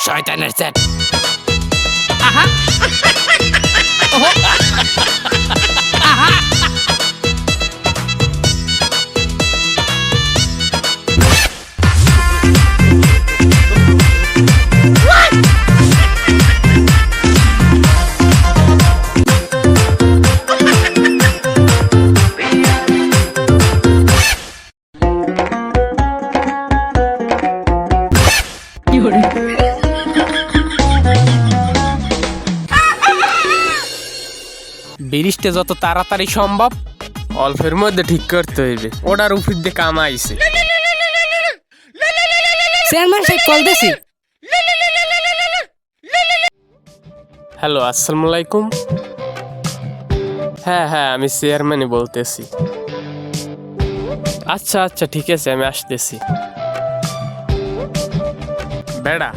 শয়তানের সেট। আহা ওহো আহা ব্রিজটা যত তাড়াতাড়ি সম্ভব অল্পের মধ্যে ঠিক করতে হইবে। ওটার উপর দিয়ে কাম আইছে। চেয়ারম্যান সাহেব কল দিছি। হ্যালো, আসসালামু আলাইকুম। হ্যাঁ হ্যাঁ, আমি চেয়ারম্যানই বলতেছি। আচ্ছা আচ্ছা, ঠিক আছে, আমি আসতেছি। বেড়া